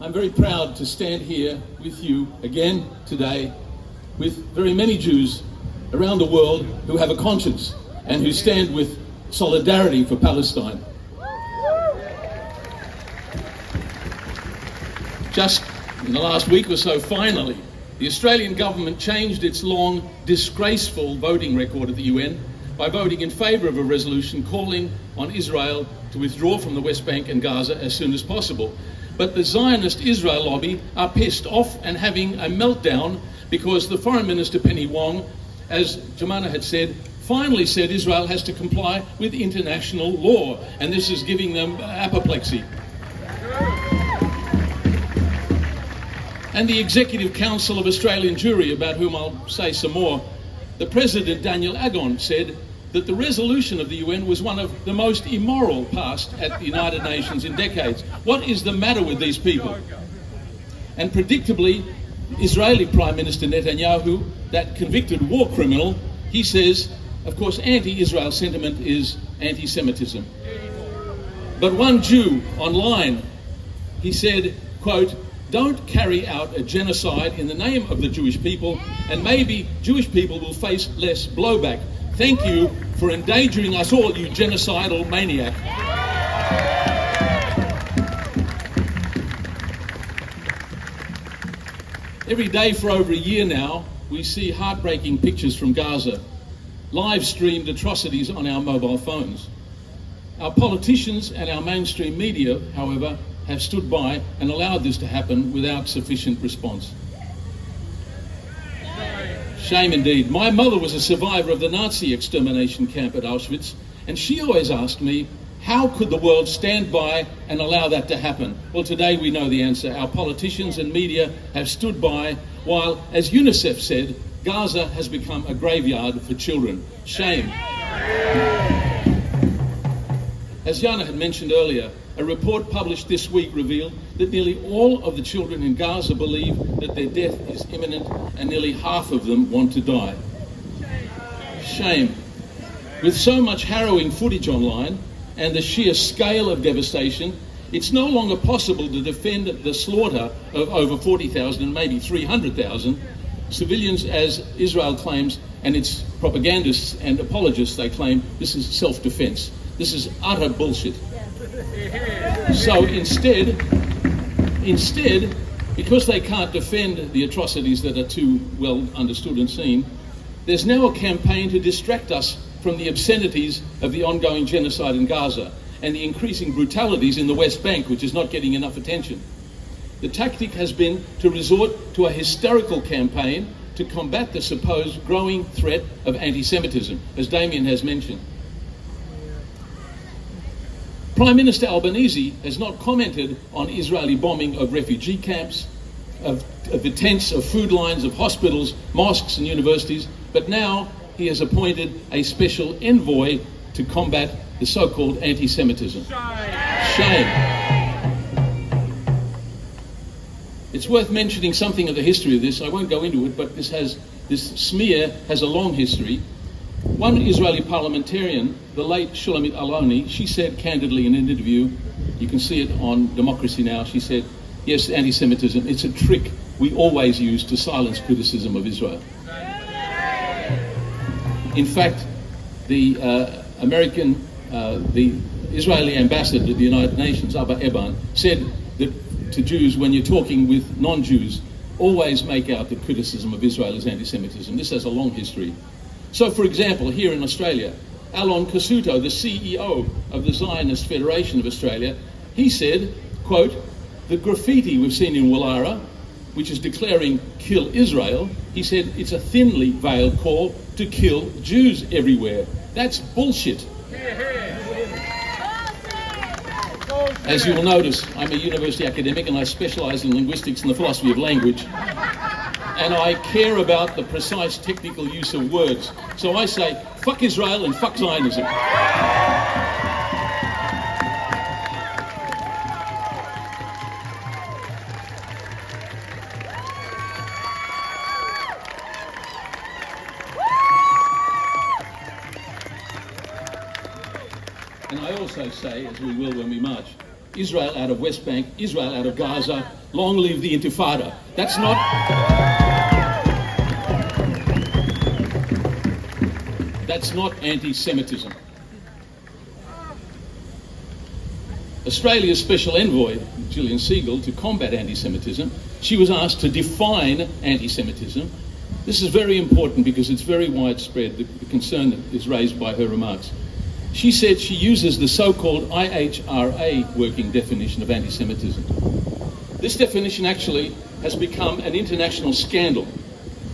I'm very proud to stand here with you again today with very many Jews around the world who have a conscience and who stand with solidarity for Palestine. Just in the last week or so, finally, the Australian government changed its long, disgraceful voting record at the UN by voting in favour of a resolution calling on Israel to withdraw from the West Bank and Gaza as soon as possible. But the Zionist Israel lobby are pissed off and having a meltdown because the Foreign Minister Penny Wong, as Jemana had said, finally said Israel has to comply with international law, and this is giving them apoplexy. And the Executive Council of Australian Jewry, about whom I'll say some more, the President Daniel Agon said that the resolution of the UN was one of the most immoral passed at the United Nations in decades. What is the matter with these people? And predictably, Israeli Prime Minister Netanyahu, that convicted war criminal, he says, of course, anti-Israel sentiment is anti-Semitism. But one Jew online, he said, quote, "Don't carry out a genocide in the name of the Jewish people, and maybe Jewish people will face less blowback. Thank you for endangering us all, you genocidal maniac." Every day for over a year now, we see heartbreaking pictures from Gaza, live-streamed atrocities on our mobile phones. Our politicians and our mainstream media, however, have stood by and allowed this to happen without sufficient response. Shame indeed. My mother was a survivor of the Nazi extermination camp at Auschwitz, and she always asked me, how could the world stand by and allow that to happen? Well, today we know the answer. Our politicians and media have stood by while, as UNICEF said, Gaza has become a graveyard for children. Shame. As Jana had mentioned earlier, a report published this week revealed that nearly all of the children in Gaza believe that their death is imminent, and nearly half of them want to die. Shame. With so much harrowing footage online and the sheer scale of devastation, it's no longer possible to defend the slaughter of over 40,000 and maybe 300,000 civilians, as Israel claims, and its propagandists and apologists, they claim this is self-defense. This is utter bullshit. So instead, because they can't defend the atrocities that are too well understood and seen, there's now a campaign to distract us from the obscenities of the ongoing genocide in Gaza and the increasing brutalities in the West Bank, which is not getting enough attention. The tactic has been to resort to a hysterical campaign to combat the supposed growing threat of anti-Semitism, as Damien has mentioned. Prime Minister Albanese has not commented on Israeli bombing of refugee camps, of the tents, of food lines, of hospitals, mosques and universities, but now he has appointed a special envoy to combat the so-called anti-Semitism. Shame. It's worth mentioning something of the history of this. I won't go into it, but this smear has a long history. One Israeli parliamentarian, the late Shulamit Aloni, she said candidly in an interview, you can see it on Democracy Now!, she said, yes, anti-Semitism, it's a trick we always use to silence criticism of Israel. In fact, the Israeli ambassador to the United Nations, Abba Eban, said that to Jews, when you're talking with non-Jews, always make out that criticism of Israel is anti-Semitism. This has a long history. So, for example, here in Australia, Alon Kasuto, the CEO of the Zionist Federation of Australia, he said, quote, the graffiti we've seen in Wallara, which is declaring kill Israel, he said it's a thinly veiled call to kill Jews everywhere. That's bullshit. As you will notice, I'm a university academic and I specialise in linguistics and the philosophy of language. And I care about the precise technical use of words. So I say, fuck Israel and fuck Zionism. And I also say, as we will when we march, Israel out of West Bank, Israel out of Gaza, long live the Intifada. That's not anti-Semitism. Australia's special envoy, Jillian Segal, to combat anti-Semitism, she was asked to define anti-Semitism. This is very important because it's very widespread, the concern that is raised by her remarks. She said she uses the so-called IHRA working definition of anti-Semitism. This definition actually has become an international scandal,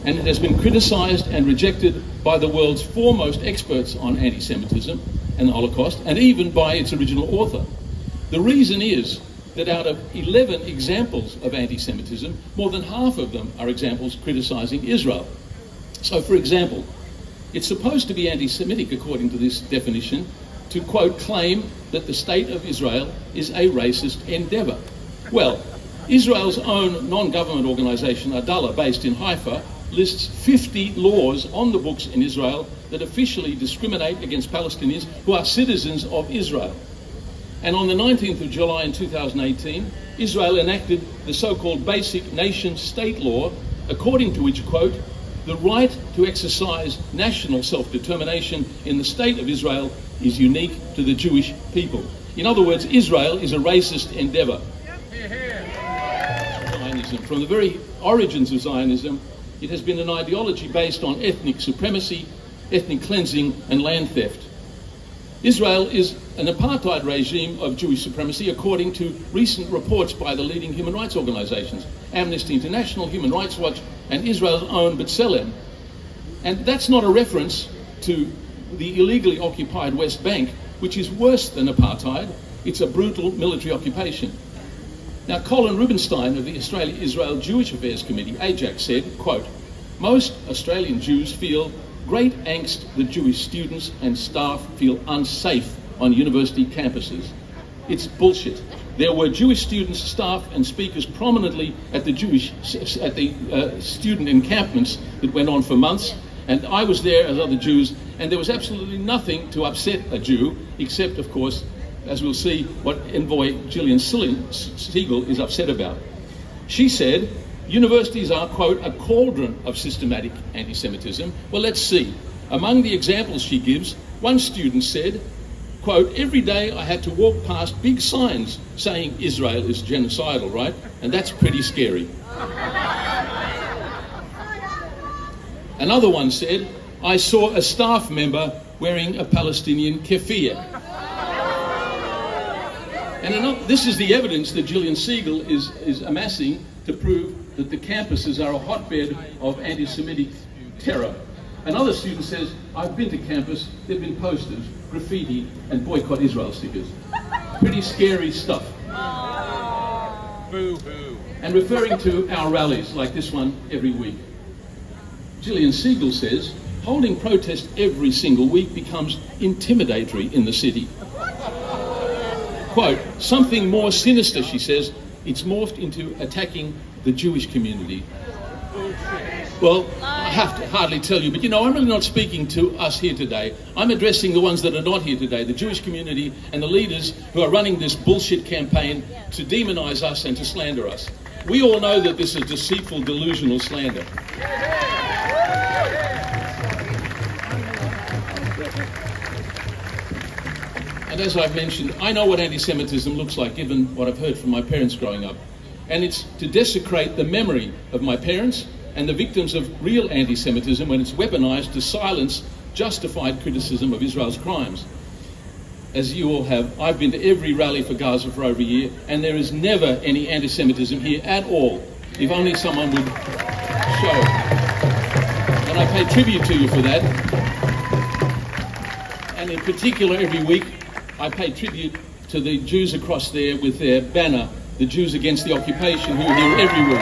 and it has been criticised and rejected by the world's foremost experts on anti-Semitism and the Holocaust, and even by its original author. The reason is that out of 11 examples of anti-Semitism, more than half of them are examples criticising Israel. So, for example, it's supposed to be anti-Semitic, according to this definition, to, quote, claim that the state of Israel is a racist endeavour. Well, Israel's own non-government organisation, Adallah, based in Haifa, lists 50 laws on the books in Israel that officially discriminate against Palestinians who are citizens of Israel. And on the 19th of July in 2018, Israel enacted the so-called Basic Nation-State Law, according to which, quote, the right to exercise national self-determination in the state of Israel is unique to the Jewish people. In other words, Israel is a racist endeavour. Zionism. From the very origins of Zionism, it has been an ideology based on ethnic supremacy, ethnic cleansing, and land theft. Israel is an apartheid regime of Jewish supremacy, according to recent reports by the leading human rights organisations, Amnesty International, Human Rights Watch, and Israel's own B'Tselem. And that's not a reference to the illegally occupied West Bank, which is worse than apartheid. It's a brutal military occupation. Now, Colin Rubenstein of the Australia-Israel Jewish Affairs Committee, AJAC, said, quote, most Australian Jews feel great angst that Jewish students and staff feel unsafe on university campuses. It's bullshit. There were Jewish students, staff and speakers prominently at the student encampments that went on for months, and I was there as other Jews, and there was absolutely nothing to upset a Jew, except, of course, as we'll see, what envoy Jillian Segal is upset about. She said, universities are, quote, a cauldron of systematic anti-Semitism. Well, let's see. Among the examples she gives, one student said, quote, every day I had to walk past big signs saying Israel is genocidal, right? And that's pretty scary. Another one said, I saw a staff member wearing a Palestinian keffiyeh. And this is the evidence that Jillian Segal is amassing to prove that the campuses are a hotbed of anti-Semitic terror. Another student says, I've been to campus, there have been posters, graffiti, and boycott Israel stickers. Pretty scary stuff. Boo-hoo. And referring to our rallies, like this one every week. Jillian Segal says, holding protests every single week becomes intimidatory in the city. Quote, something more sinister, she says, it's morphed into attacking the Jewish community. Well, I have to hardly tell you, but you know, I'm really not speaking to us here today. I'm addressing the ones that are not here today, the Jewish community and the leaders who are running this bullshit campaign to demonize us and to slander us. We all know that this is deceitful, delusional slander. And as I've mentioned, I know what anti-Semitism looks like, given what I've heard from my parents growing up. And it's to desecrate the memory of my parents and the victims of real anti-Semitism when it's weaponized to silence justified criticism of Israel's crimes. As you all have, I've been to every rally for Gaza for over a year, and there is never any anti-Semitism here at all, if only someone would show. And I pay tribute to you for that. And in particular, every week, I pay tribute to the Jews across there with their banner, the Jews Against the Occupation, who are here every week.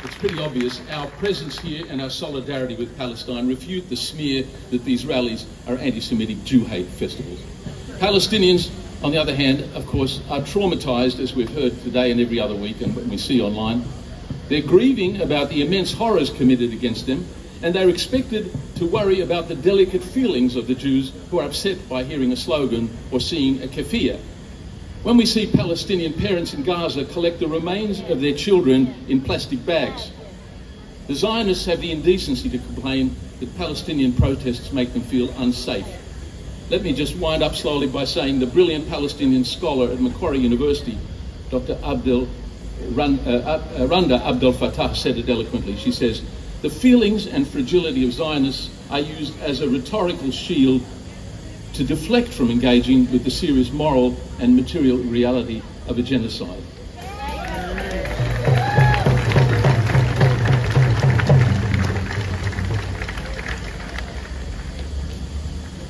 It's pretty obvious our presence here and our solidarity with Palestine refute the smear that these rallies are anti-Semitic Jew hate festivals. Palestinians, on the other hand, of course, are traumatised, as we've heard today and every other week and what we see online. They're grieving about the immense horrors committed against them, and they're expected to worry about the delicate feelings of the Jews who are upset by hearing a slogan or seeing a keffiyeh. When we see Palestinian parents in Gaza collect the remains of their children in plastic bags, the Zionists have the indecency to complain that Palestinian protests make them feel unsafe. Let me just wind up slowly by saying the brilliant Palestinian scholar at Macquarie University, Dr. Randa Abdel Fattah, said it eloquently. She says, "The feelings and fragility of Zionists are used as a rhetorical shield to deflect from engaging with the serious moral and material reality of a genocide."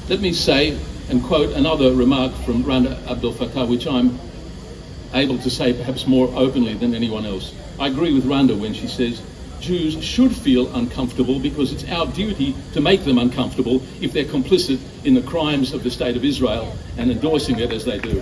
Let me say and quote another remark from Randa Abdel Fattah, which I'm able to say perhaps more openly than anyone else. I agree with Randa when she says, Jews should feel uncomfortable because it's our duty to make them uncomfortable if they're complicit in the crimes of the State of Israel and endorsing it as they do.